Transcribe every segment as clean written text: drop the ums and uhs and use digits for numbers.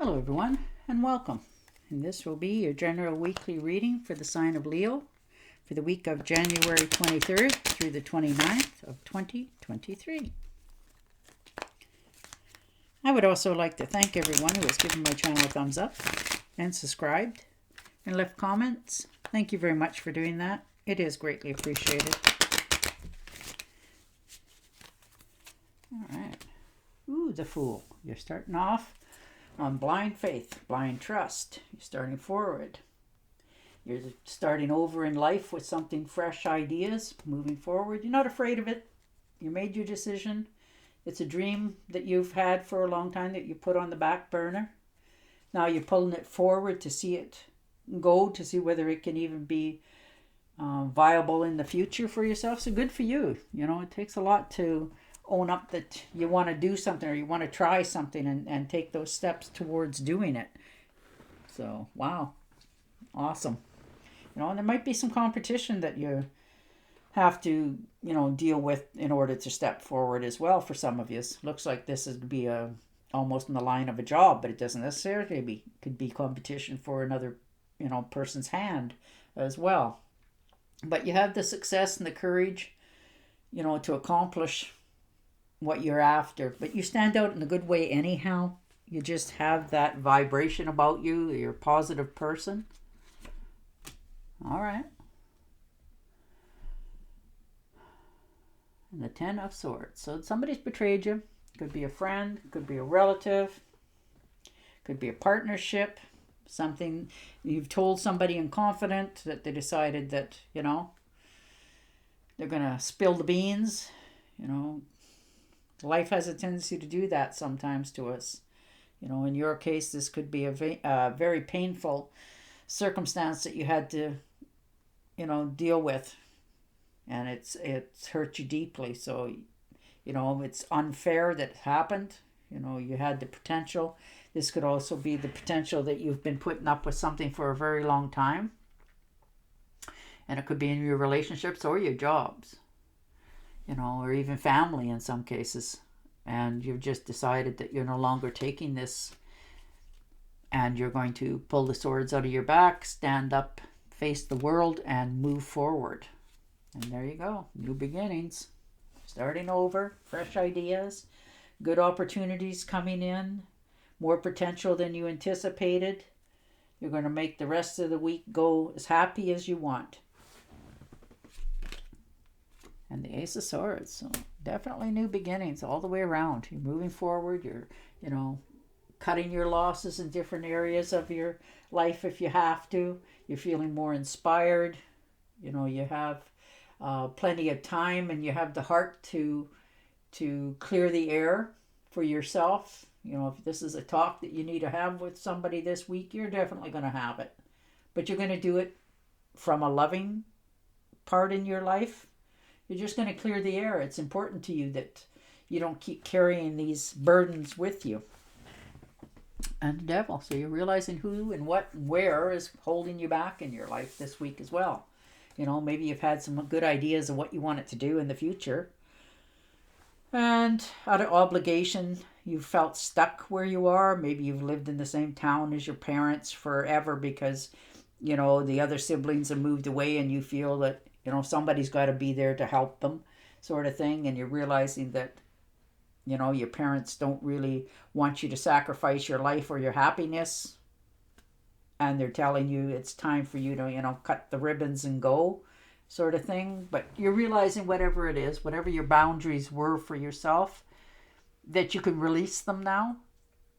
Hello everyone and welcome. And this will be your general weekly reading for the sign of Leo for the week of January 23rd through the 29th of 2023. I would also like to thank everyone who has given my channel a thumbs up and subscribed and left comments. Thank you very much for doing that. It is greatly appreciated. All right. Ooh, the Fool. You're starting off on blind faith, blind trust. You're starting forward. You're starting over in life with something fresh ideas, moving forward. You're not afraid of it. You made your decision. It's a dream that you've had for a long time that you put on the back burner. Now you're pulling it forward to see it go, to see whether it can even be viable in the future for yourself. So good for you. You know, it takes a lot to own up that you want to do something or you want to try something and take those steps towards doing it. So, wow. Awesome. You know, and there might be some competition that you have to, deal with in order to step forward as well for some of you. Looks like this would be almost in the line of a job, but it doesn't necessarily could be competition for another, person's hand as well. But you have the success and the courage, to accomplish what you're after, but you stand out in a good way anyhow. You just have that vibration about you. You're a positive person. All right. And the 10 of Swords. So somebody's betrayed you. Could be a friend, could be a relative, could be a partnership, something you've told somebody in confidence that they decided that, they're going to spill the beans. Life has a tendency to do that sometimes to us. In your case, this could be a very painful circumstance that you had to, deal with. And it's hurt you deeply. So, it's unfair that it happened. You had the potential. This could also be the potential that you've been putting up with something for a very long time. And it could be in your relationships or your jobs. Or even family in some cases. And you've just decided that you're no longer taking this and you're going to pull the swords out of your back, stand up, face the world, and move forward. And there you go. New beginnings. Starting over, fresh ideas, good opportunities coming in, more potential than you anticipated. You're going to make the rest of the week go as happy as you want. And the Ace of Swords. So definitely new beginnings all the way around. You're moving forward. You're, cutting your losses in different areas of your life if you have to. You're feeling more inspired. You have plenty of time and you have the heart to clear the air for yourself. If this is a talk that you need to have with somebody this week, you're definitely going to have it. But you're going to do it from a loving part in your life. You're just going to clear the air. It's important to you that you don't keep carrying these burdens with you. And the Devil. So you're realizing who and what and where is holding you back in your life this week as well. Maybe you've had some good ideas of what you want it to do in the future. And out of obligation, you felt stuck where you are. Maybe you've lived in the same town as your parents forever because, the other siblings have moved away and you feel that somebody's got to be there to help them sort of thing. And you're realizing that, your parents don't really want you to sacrifice your life or your happiness. And they're telling you it's time for you to, cut the ribbons and go sort of thing. But you're realizing whatever it is, whatever your boundaries were for yourself, that you can release them now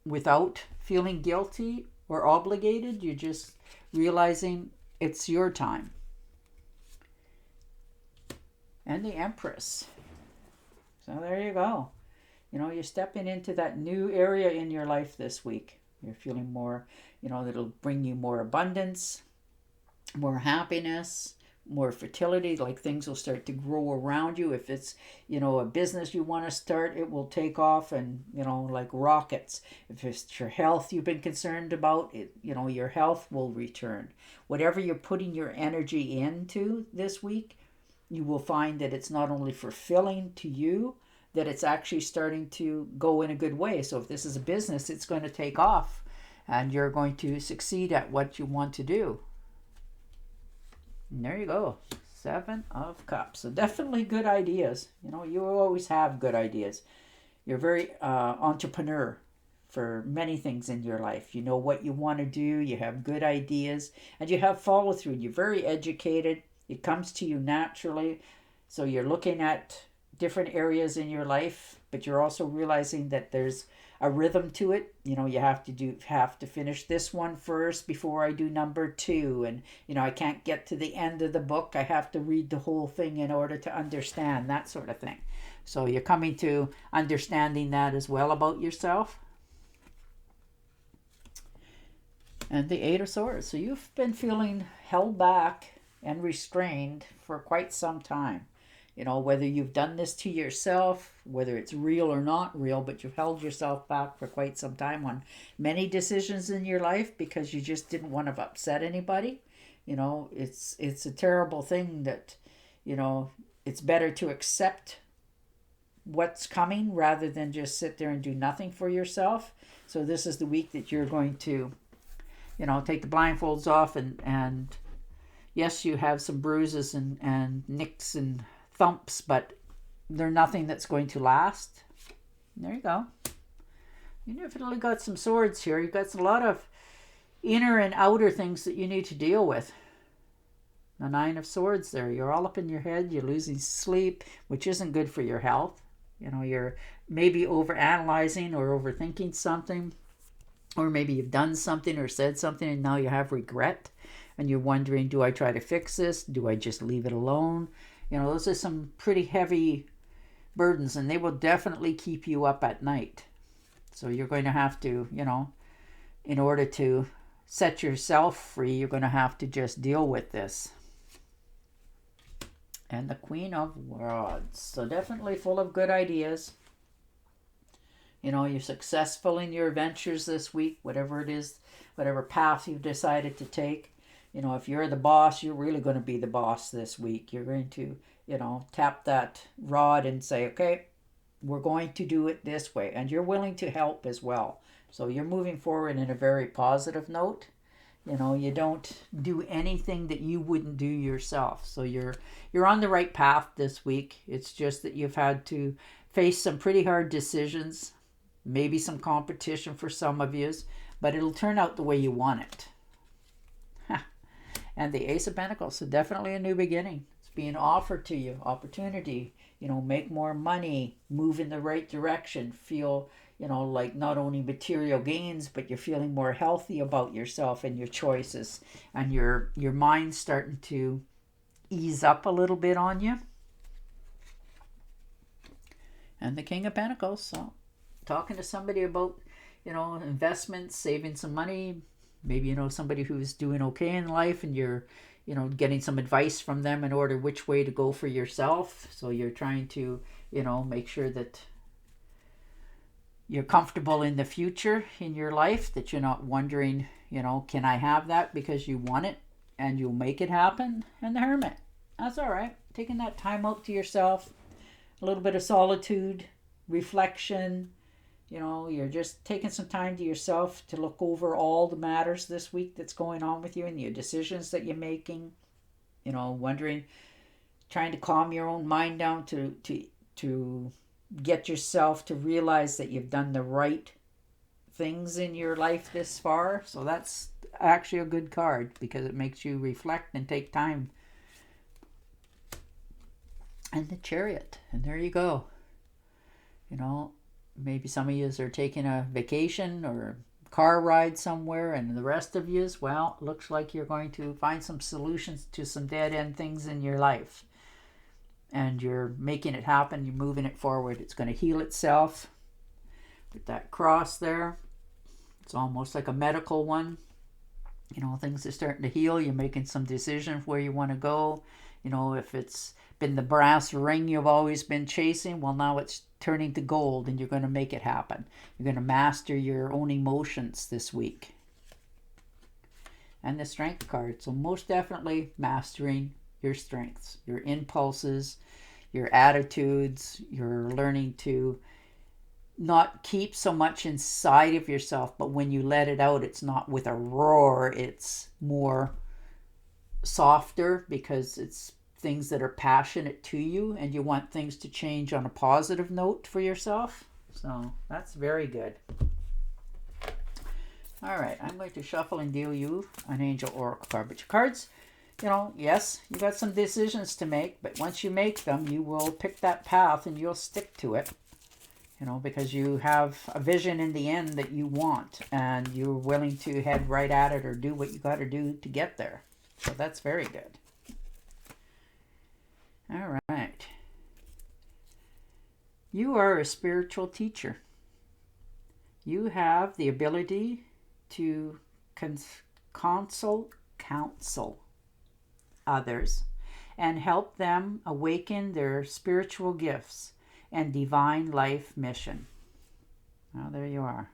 without feeling guilty or obligated. You're just realizing it's your time. And the Empress. So there you go. You're stepping into that new area in your life this week. You're feeling more, that'll bring you more abundance, more happiness, more fertility. Like things will start to grow around you. If it's, a business you want to start, it will take off and, like rockets. If it's your health you've been concerned about, your health will return. Whatever you're putting your energy into this week, you will find that it's not only fulfilling to you, that it's actually starting to go in a good way. So if this is a business, it's going to take off and you're going to succeed at what you want to do. And there you go. 7 of Cups. So definitely good ideas. You know, you always have good ideas. You're very entrepreneur for many things in your life. You know what you want to do. You have good ideas, and you have follow through. You're very educated. It comes to you naturally. So you're looking at different areas in your life, but you're also realizing that there's a rhythm to it. You know, you have to finish this one first before I do number 2, and you know, I can't get to the end of the book. I have to read the whole thing in order to understand, that sort of thing. So you're coming to understanding that as well about yourself. And the 8 of Swords. So you've been feeling held back and restrained for quite some time. You know, whether you've done this to yourself, whether it's real or not real, but you've held yourself back for quite some time on many decisions in your life because you just didn't want to upset anybody. You know, it's a terrible thing that, you know, it's better to accept what's coming rather than just sit there and do nothing for yourself. So this is the week that you're going to, you know, take the blindfolds off, and yes, you have some bruises and nicks and thumps, but they're nothing that's going to last. There you go. You definitely got some swords here. You've got a lot of inner and outer things that you need to deal with. The 9 of Swords there. You're all up in your head. You're losing sleep, which isn't good for your health. You know, you're maybe overanalyzing or overthinking something, or maybe you've done something or said something and now you have regret and you're wondering, do I try to fix this? Do I just leave it alone? You know, those are some pretty heavy burdens, and they will definitely keep you up at night. So you're going to have to, you know, in order to set yourself free, you're going to have to just deal with this. And the Queen of Wands. So definitely full of good ideas. You know, you're successful in your ventures this week, whatever it is, whatever path you've decided to take. You know, if you're the boss, you're really going to be the boss this week. You're going to, you know, tap that rod and say, okay, we're going to do it this way. And you're willing to help as well. So you're moving forward in a very positive note. You know, you don't do anything that you wouldn't do yourself. So you're on the right path this week. It's just that you've had to face some pretty hard decisions, maybe some competition for some of you, but it'll turn out the way you want it. And the Ace of Pentacles, so definitely a new beginning. It's being offered to you, opportunity, you know, make more money, move in the right direction, feel, you know, like not only material gains, but you're feeling more healthy about yourself and your choices, and your mind's starting to ease up a little bit on you. And the King of Pentacles, so talking to somebody about, you know, investments, saving some money. Maybe you know somebody who's doing okay in life, and you're, you know, getting some advice from them in order which way to go for yourself. So you're trying to, you know, make sure that you're comfortable in the future in your life, that you're not wondering, you know, can I have that, because you want it and you'll make it happen. And the Hermit, that's all right. Taking that time out to yourself, a little bit of solitude, reflection. You know, you're just taking some time to yourself to look over all the matters this week that's going on with you and your decisions that you're making. You know, wondering, trying to calm your own mind down to get yourself to realize that you've done the right things in your life this far. So that's actually a good card, because it makes you reflect and take time. And the Chariot, and there you go. You know, maybe some of you are taking a vacation or car ride somewhere, and the rest of you, well, looks like you're going to find some solutions to some dead-end things in your life. And you're making it happen. You're moving it forward. It's going to heal itself. With that cross there, it's almost like a medical one. You know, things are starting to heal. You're making some decisions where you want to go. You know, if it's been the brass ring you've always been chasing, well, now it's turning to gold, and you're going to make it happen. You're going to master your own emotions this week. And the Strength card. So most definitely mastering your strengths, your impulses, your attitudes. You're learning to not keep so much inside of yourself, but when you let it out, it's not with a roar, it's more softer because it's things that are passionate to you and you want things to change on a positive note for yourself. So that's very good. All right, I'm going to shuffle and deal you an Angel Oracle card. But your cards, yes, you got some decisions to make, but once you make them, you will pick that path and you'll stick to it. Because you have a vision in the end that you want and you're willing to head right at it or do what you got to do to get there. So that's very good. All right. You are a spiritual teacher. You have the ability to counsel others and help them awaken their spiritual gifts and divine life mission. Well, there you are.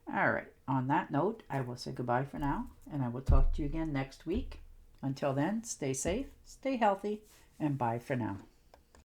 All right. On that note, I will say goodbye for now, and I will talk to you again next week. Until then, stay safe, stay healthy, and bye for now.